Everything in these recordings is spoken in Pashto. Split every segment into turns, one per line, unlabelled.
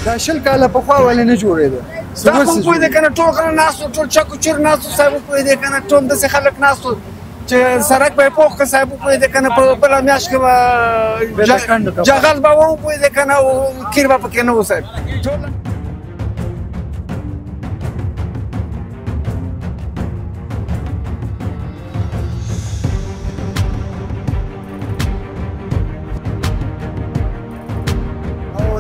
دا 10 کاله پخوا ولې نه جوړېده؟
دا خو پوه دی که نه ټول غله ناست وو، ټول چک و چیر ناست وو صاحب، پوه دی که نه ټول داسې خلک ناست وو چې سړک به یې پوخ کړه صاحب، پوه دی که نه په بله میاشت کې به جغل به و، پوه دی که نه کیر به پکې نه و صاحب.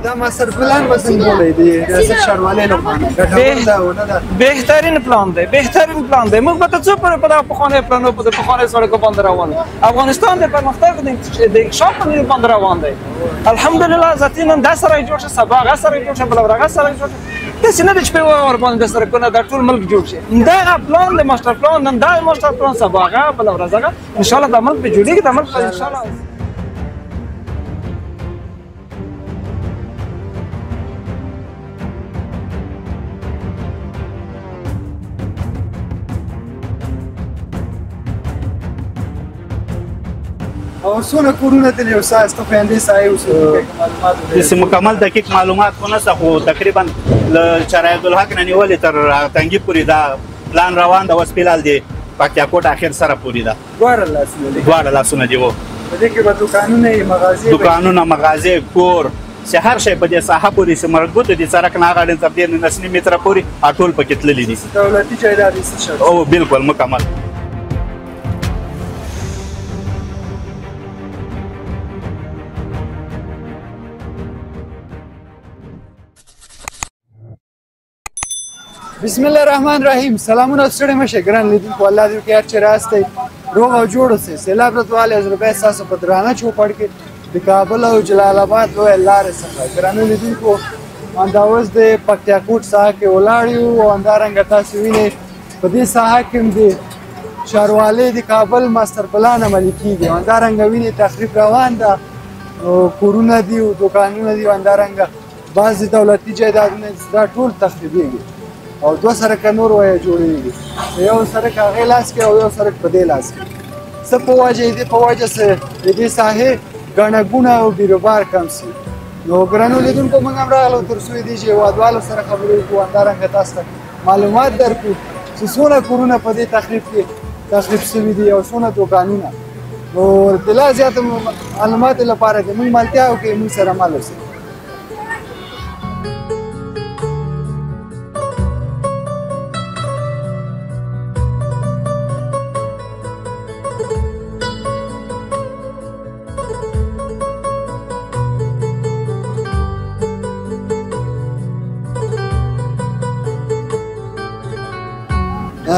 دا ماستر پلان به څنګه جوړی دی ریاست ښاروالۍ لخوا؟ ګټور ده ونه ده؟
بهترین پلان دی، بهترین پلان دی. موږ به تر څو پورې په دغه پخوانیو پلانو په پخوانیو سړکو باندې روان یو. افغانستان د پرمختګ د انکشاف په نړۍ باندې روان دی. الحمدلله ذاتي نن دا سړک جوړ شه، سبا هغه سړک جوړ شه، بله ورځ هغه سړک جوړ شه. داسې نه ده چې په ورباندې د سړکونه دا ټول ملک جوړ شي. دغه پلان د ماسټر پلان نن دا ماسټر پلان، سبا هغه، بله ورځ هغه، انشاءالله دا ملک به جوړېږي. دا ملک به انشاءالله
او څونه کورونه دي یو ساعت ته پیندې سایه معلومات
دې مکمل دقیق معلومات خو نشته، خو تقریبا له چرایعبد الحق نه نیولې تر تنګي پورې دا پلان روان ده. اوس فلحال د پکتیا کوټ اخر سره پورې ده. دواړه لاسونه دي.
په دې کې به
دوکانونه مغازې کور چې هر شی په دې ساحه پورې چې مربوط دي سړک نه هغه تر دې 9 متره پورې ټول پکې تللي دي.
دولتي جایداد یې
او بالکل مکمل.
بسم الله الرحمن الرحیم. سلامونه ستړي مشه ګران لیدونکو، الله دې وکړي هر چېرې راستئ روغ او جوړ اوسئ. سیلاب راتوالی اجربه ستاسو په درانه چوپړ کې د کابل او جلال آباد لویه لارې څخه. ګرانو لیدونکو، همدا اوس د پکتیا کوټ ساحه کې ولاړ یو او همدارنګه تاسو وینئ په دې ساحه کې هم د ښاروالۍ د کابل ماستر پلان عملي کېږي. همدارنګه وینئ تخریب روان ده، کورونه دي او دوکانونه دي، همدارنګه بعضې دولتي جایدادونه دا ټول تخریبېږي او دوه سړکه نور وایه جوړېږي. یو سړک هغې لاس کې او یو سړک په دې لاس کې. څه په وجه دې په وجه څه د دې ساحې ګڼه ګوڼه او بیروبار کم سي. نو ګرانو لیدونکو، موږ هم راغلو تر څو دې چې هېوادوالو سره خبرې وکړو، همدارنګه تاسو ته معلومات درکړو چې څونه کورونه په دې تخریب کې تخریب شوي دي او څونه دوکانونه. نو د لا زیاتو معلوماتو لپاره که موږ ملتیا وکړئ، موږ سره مل اوسئ.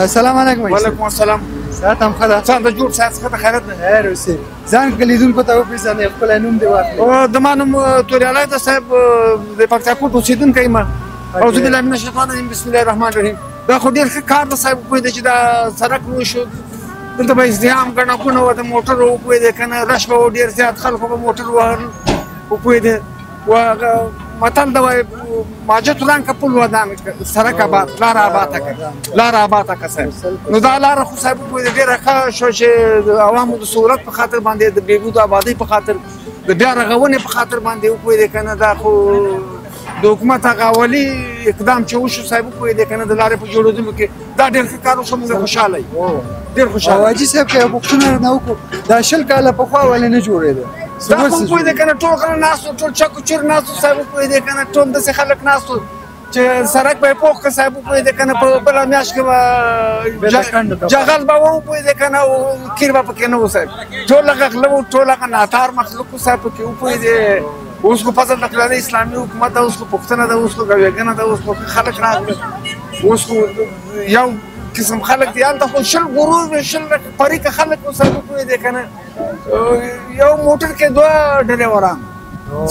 السلام علیکم.
وعلیکم السلام.
ساعت هم ښه ده؟
څنګه جوړ ساعت ښه ده، خیرت ده.
خیر اوسې. ځان که لیدونکو ته وپېژنئ، خپلی نوم دې واخلئ.
زما نوم توریالی ده صاحب، د پکتیا کوټ اوسېدونکی یم. اعوذ بالله من الشیطان الرجیم، بسم الله الرحمن الرحیم. دا خو ډېر ښه کار ده صاحب، پوه دی چې دا سړک وشو، دلته به ازدحام ګڼه ګوڼه وه د موټرو، پوه دی که نه رش به و ډېر زیات، خلکو به موټر وهل، پوه دی. متل ده وایي ماجت ولان که پل ودان سړک آباد، لاره آباده که، لاره آباده که صاحب. نو دا لاره خو صاحب پوه دی ډېره ښه شوه چې د عوامو د سهولت په خاطر باندې، د بهبود آبادۍ په خاطر، د بیا رغونې په خاطر باندې وپوه دی که نه. دا خو د حکومت هغه اولي اقدام چې وشو صاحب، وپوه دی که نه، د لارې په جوړېدلو کې دا ډېر ښه کار وشو. موږ خوشحاله یو، ډېر خوشحاله.
حاجي صاحب که یو پوښتنه نه وکړو، دا 10 کاله پخوا ولې نه جوړېده؟
دا خو پوه دی که نه ټول غله ناست وو، ټول چک و چیر ناست وو صاحب، پوه دی که نه ټول داسې خلک ناست وو چې سړک به یې پوخ کړه صاحب، پوه دی که نه په بله میاشت کې به جغل به و، پوه دی که نه کیر به پکې نه و صاحب. ټول هغه غله وو، ټول هغه ناتار مخلوق وو صاحب پکې، وپوه دی. اوس خو فضل د خلاني اسلامي حکومت ده، اوس خو پوښتنه ده، اوس خو ګویګنه ده، اوس خو خلک راغله، اوس خو یو قسم خلک دي. هلته خو 20 غرور 20 فریقه خلک وو صاحب، پوه دی که نه. یو موټر کې 2 ډریوران،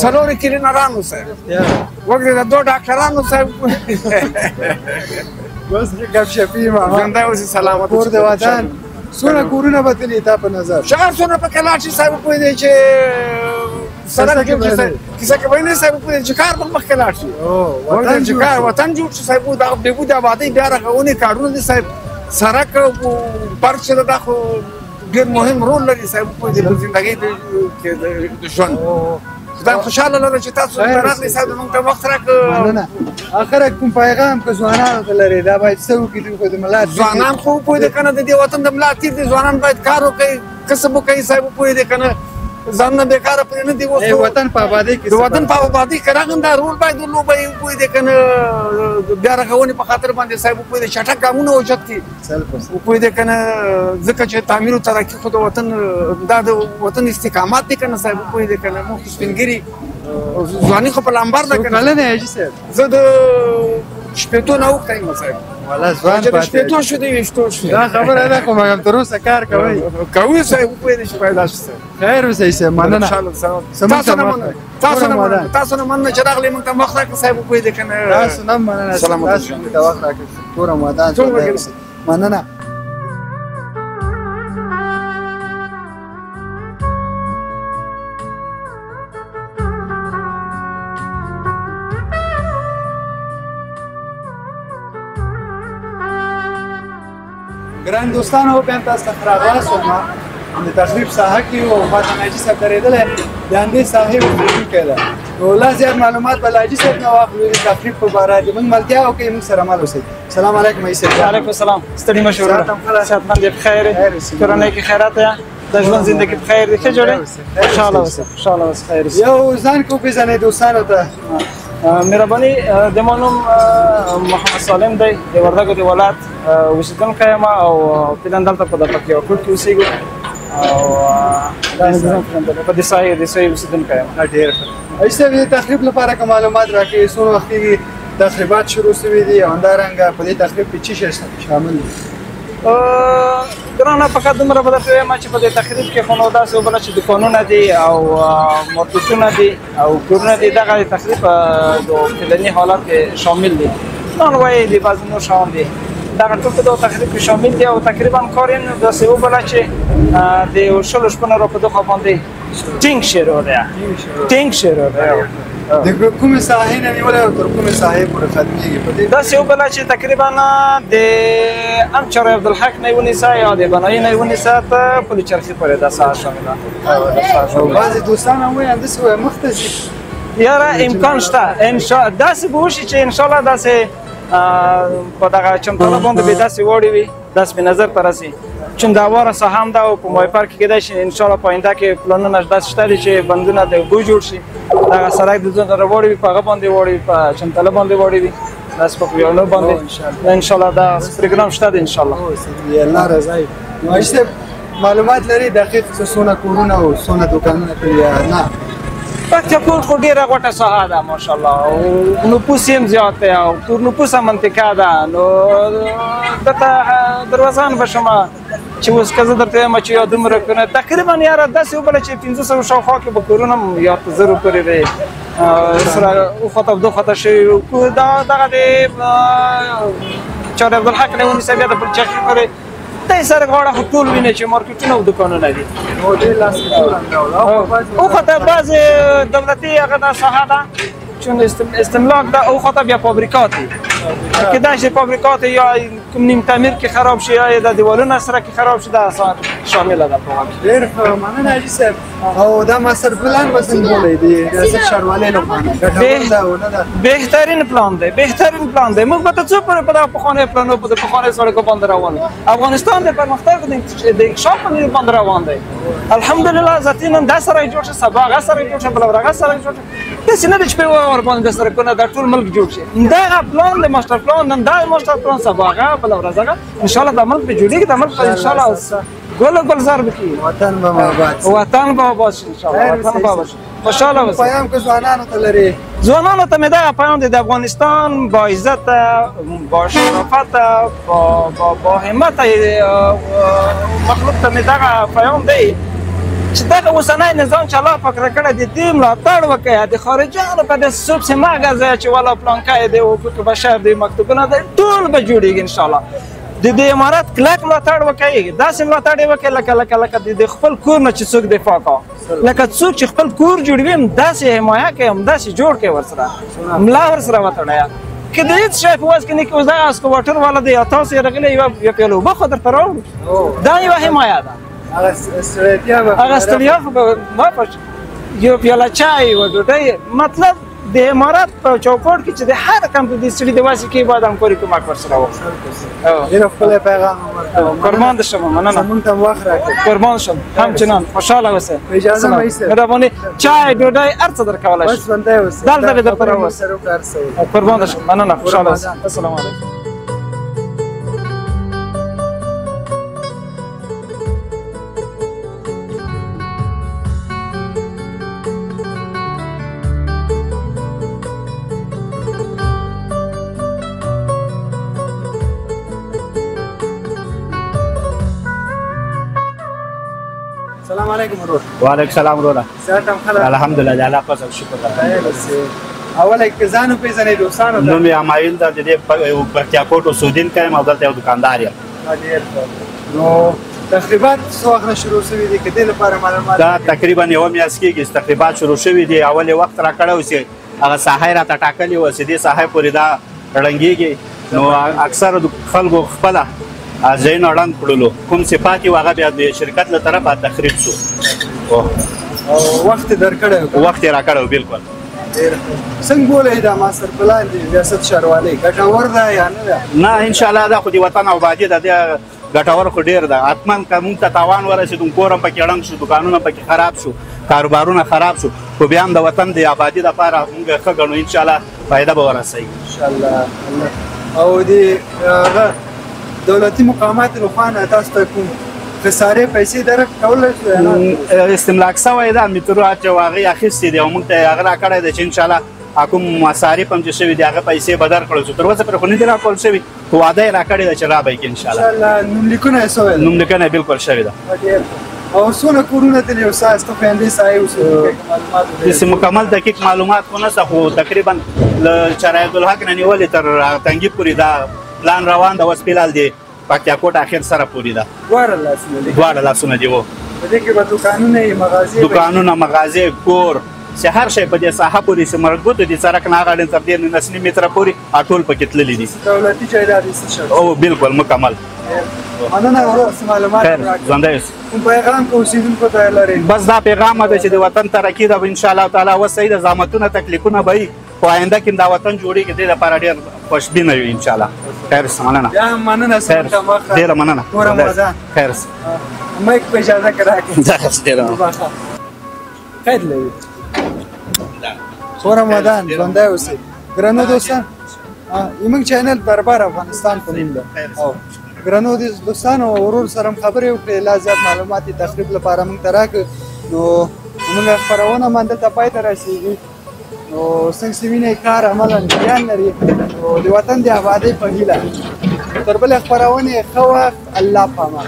4 کلینران وو صاحب، وګورئ د 2 ډاکټران وو صاحب.
بس ګپ شپې یم.
ژوندی اوسې، سلامت
کور د وطن. څونه کورونه به تللي تا په نظر؟
شهر څونه پکې لاړ شي صاحب، پوه دی چې سړک جوړ شي، کیسه کې به نه صاحب، پوه دی چې کار به مخکې لاړ شي. وطن جوړ شي صاحب، دغه بهبود آبادۍ بیا رغونې کارونه دي صاحب. سړک پارک چې ده دا خو ډېر مهم رول لري صاحب، پوه دی په زندګۍ کې د ژوند. خدای خوشاله لره چې تاسو راغلئ صاحب موږ ته وخت راکړ.
مننه. اخر کوم پیغام که ځوانانو ته لري دا باید څه وکړي خو د ملا
ځوانان خو پوهېدې که نه د دې وطن د ملا تیر دي ځوانان باید کار وکړي کسب وکړي صاحب پوهېدې که نه ځانونه بېکاره پرې نه دي اوس
وطن په آبادۍ کې
د وطن په آبادۍ کې راغلی دا رول باید ولوبوي پوهېدې که نه بیا رغونې په خاطر باندې صاحب پوهېدې چټک ګامونه اوچت کړي پوهېدې که نه ځکه چې تعمیر او ترقي خو د وطن دا د وطن استقامت دی که نه صاحب پوهېدې که نه موږ خو سپین ږیري ځواني خو په لامبر ده که نه.
کلن یې حاجي صاحب؟
زه د شپېتو نه اوښتی یم صاحب.
والله ځوان
چې د شپېتو شو د ویشتو شو.
دا خبره ده خو مګر تر اوسه کار کوئ.
کوي صاحب وپوهېدې چې پیدا شو صاحب.
خیر اوسئ صاحب مننه.
تاسو نه مننه چې راغلئ موږ ته وخت راکړه صاحب وپوهېدې که نه.
تاسو نه مننه تاسو موږ ته وخت راکړئ. ټول رمضان مننه. ګران دوستانو بیا تاسو ته راغلاست وم د تخریب ساحه کې او فاطمه حاجي صاحب درېدلی د همدې ساحې اوسېدونکی ده نو لا زیات معلومات به له حاجي صاحب نه واخلو د تخریب په باره کې موږ ملتیا وکړئ موږ سره مل اوسئ. سلام علیکم حاجي صاحب.
وعلیکم السلام. ستړي مه شئ وروره. صحتمند یې بخیر یې کورنۍ کې خیرات یې د ژوند زندګي بخیر دې ښه جوړې خوشحاله اوسئ خوشحاله اوسئ خیر اوسئ.
یو ځان کو پېژنئ دوستانو ته.
مهرباني د ما نوم محمد سالم دی د وردګو د ولایت اوسېدونکی یم او فعلا دلته په د پکتیکا کې اوسېږو او دا نظام پېژندلی په دې ساحې اوسېدونکی یم.
ډېر ښه. حاجي صاحب د تخریب لپاره که معلومات راکړئ څومره وخت کېږي تخریبات شروع سوي دي او همدارنګه په دې تخریب کې څه شی شامل دي؟
ګرانه فقط دومره به درته ووایم چې په دې تخریب کې خو نو داسې وبله چې دوکانونه دي او مارکېټونه دي او کورونه دي دغه د تخریب د فعلني حالات کې شامل دي. نانوایي دي بعضې نور شیان دي دغه ټول په دغه تخریب کې شامل دي او تقریبا کار یې داسې وبله چې د شلو شپو نه را په دغه باندې ټینګ شروع دی ټینګ شروع دی.
د کومې ساحې نه نیولې او تر کومې ساحې پورې ختمېږي په دې؟
داسې وبله چې تقریبا د ام چارې عبدالحق نه یې ونیسه یا د بنایي نه یې ونیسه ته پل چرخي پورې دا ساحه شامله ده.
او بعضې دوستان هم وایي همداسې وایي مخته ځي.
یاره امکان شته داسې به وشي چې انشاءالله داسې په دغه چمتاله باندې به داسې واړې وي داسې به نظر ته رسي چون د هواره ساحه هم ده او په مای پارک کې کیدای شي انشاءالله په آینده کې پلانونه داسې شته دي چې بندونه د اوبو جوړ شي دغه سړک د ځان راوړې وي په هغه باندې واړې وي په چمتاله باندې واړې وي داسې په ویاړونو باندې انشاءالله دا پروګرام شته دی انشاءالله.
الله رضا وي. نو حاجي صاحب معلومات لري دقیق څونه کورونه او څونه دوکانونه کړي یا نه؟
پکتیکا خو ډېره غوټه ساحه ده ماشاءالله او نفوس یې هم زیات دی او پر نفوسه منطقه ده نو دلته دروازه هم به شمه چې اوس که زه درته وایم چې یا دومره کورونه تقریبا یاره داسې وبله چې 500 شاوخوا کې به کورونه هم یا په زرو پورې دی سره وخواته او دوخواته شوي دغه د چارې عبدالحق نه ونیسه بیا د پل چرخي پورې دې سره غاړه خو ټول ویني چې مارکېټونه او دوکانونه دي. وخواته بعضې دولتي هغه دا ساحه ده چون استملاک ده او خواته بیا فابریکات دي کیدای شي فابریکات یا کوم نیم تعمیر کې خراب شي یا د دیوالونو سره کې خراب شي دا اثر شامله ده په واقع.
ډېر ښه مننه حاجي صاحب. او دا ماستر پلان به څنګه جوړی دی ریاست ښاروالۍ لپاره ګټور ده او نه ده؟
بهترین پلان دی بهترین پلان دی موږ به تر څو پورې په دغه پخوانیو پلانو په پخوانیو سړکو باندې روان افغانستان د پرمختګ د انکشاف په لور باندې روان دی الحمدلله ذاتي نن دا سړک جوړ شه سبا هغه سړک جوړ شه بله ورځ هغه سړک جوړ شه داسې نه ده چې په یوه ورباندې د سړکونه دا ټول ملک جوړ شي دغه پلان د ماسټر پلان نن دا ماسټر پلان سبا هغه بله ورځ هغه انشاءالله دا ملک به جوړېږي دا ملک به انشاءالله ګل ګلزار به کېږي
وطن به آباد شي
وطن به آباد شي انشاءالله وطن به آباد شي خوشحاله اوسئ.
پیام که ځوانانو ته لري؟
ځوانانو ته مې دغه پیام دی د افغانستان با عزته با شرافته با همته مخلوق ته مې دغه پیام دی چې دغه اوسنی نظام چې الله پاک راکړی دی دې ملاتړ وکړئ د خارجیانو په دسیسو پسې مه ګرځئ چې والا پلانکی دی حقوق بشر دی مکتوبونه دی ټول به جوړېږي انشاءالله د دې امارت کلک ملاتړ وکړئ داسې ملاتړ یې وکړئ لکه د خپل کور نه چې څوک دفاع کوه لکه څوک چې خپل کور جوړوي همداسې حمایه کوي همداسې جوړ کړئ ورسره ملا ورسره وتړئ که د هېڅ شی په وس کې نه کې اوس دغه اسکواټر والا دی یا تاسو یې راغلی یوه پیاله اوبه خو درته راوړو دا یوه حمایه ده
هغه ستړیا به
هغه ستړیا خو به معافه شي یو پیاله چای و ډوډۍ مطلب د امارات په چوکاټ کې چې د هر کم د سړي د واسې کې باید همکاري کومک ورسره وکړو.
ډېر ښکلی پیغام
قربان دې شم، مننه.
زموږ ته وخت راکړئ.
قربان شم، همچنان خوشحاله اوسئ.
اجازه مه ایسته.
مهرباني چای ډوډۍ هر څه درکولی
بس
شو.
بنده اوسئ.
دلته دې درته راوست.
سره وکړه هر څه.
قربان دې شم، مننه. خوشحاله اوسئ. السلام علیکم.
السلام علیکم ورور.
وعلیکم السلام وروره.
صحت هم ښه ده؟
الحمدلله د الله فضل شکر ده.
خیر اوسې. اوله کې ځان وپېژنئ دوستانو ته.
نوم یې همایون ده، د دې پکتیا کوټ اوسېدونکی یم او دلته یو دوکاندار یم.
ډېر ښه. نو تقریبات څو وخت نه شروع شوي دي که دې لپاره معلومات
دا تقریبا یوه میاشت کېږي چې تقریبات شروع شوي دي. اول یې وخت راکړی و چې هغه ساحه یې راته ټاکلې وه چې دې ساحې پورې دا ړنګېږي. نو اکثره خلکو خپله ځایونه ړنګ کړلو. کوم چې پاتې و هغه بیا د شرکت له طرفه تخریب شو.
او وخت یې درکړی و.
وخت یې راکړی و بالکل.
ډېر ښه. څنګه بولئ دا ماستر پلان دی ریاست ښاروالۍ ګټور ده یا نه ده؟
نه انشاءالله دا خو د وطن آبادي ده، دا ګټور خو ډېر ده. حتما که موږ ته تاوان ورسېد، کور هم پکې ړنګ شو، دوکانونه پکې خراب شو، کاروبارونه خراب شو، خو بیا هم د وطن د آبادي دپاره موږ ښه ګڼو. انشاءالله فایده به ورسوي
انشاءالله. او د هغه دولتي مقاماتو له خوا نه تاسو ته کوم خسارې پیسې درک کولی شو یا نه؟
استملاک سوی ده، میتروات چې هغې اخیستې دي او موږ ته یې هغه راکړی دی چې انشاءالله کوم مصارف هم چې شوي دي هغه پیسې به درکړل شو. تر اوسه پرې خو نه دي راکول شوي، خو وعده یې راکړې ده چې رابه کړي انشاءالله.
انشاءالله نوملیکونه یې سوی ده؟
نوملیکنه یې بالکل شوې ده.
ډېر ښه. او څونه کورونه دي یو ستاسو فیملي سایه اوسېدونکي معلومات
داسې مکمل دقیق معلومات خو نشته، خو تقریبا له چرایعبدالحق نه نیولې تر تنګي پورې دا پلان روان ده. اوس فلحال د پکتیا کوټ اخر سره پورې ده.
دواړه لاسونه دي؟
دواړه لاسونه دي. و
په دې کې به دوکانونه یې مغازې
دوکانونه مغازې کور چې هر شی په دې ساحه پورې چې مربوط دي، سړک نه هغه تر دې 19 متره پورې ټول پکې تللي دي.
دولتي جایداد یې څه شی؟
او بالکل مکمل.
مننه ورور څه معلومات
خیر
راکړئ.
ژوندی اوسې.
کوم پیغام که اوسېدونکو ته لرئ؟
بس دا پیغام ده چې د وطن ترقي ده انشاءالله تعالی. اوس صحیح ده، زحمتونه تکلیفونه به وي، خو آینده کې دا وطن جوړېږي، دې لپاره ډېر خوشبینه وي انشاءالله. خیر مننه.
بیا هم مننه.
خیر ډېره مننه.
ټول رمضان
خیر
مایک په اجازه کې راکړئ.
ډېره
خیر لري. ټول رمضان ژوندی اوسئ. ګرانو دوستان، زموږ چینل برابر افغانستان په نوم ده. ګرانو دوستانو، ورور سره هم خبرې وکړې، لا زیات معلومات یې تخریب لپاره موږ ته راکړه. نو زموږ خپرونه هم همدلته پای ته رسېږي. نو څنګه چې وینئ کار عملا جریان لري، نو د وطن د ابادۍ په هیله تر بلې خپرونې ښه وخت. الله پامان.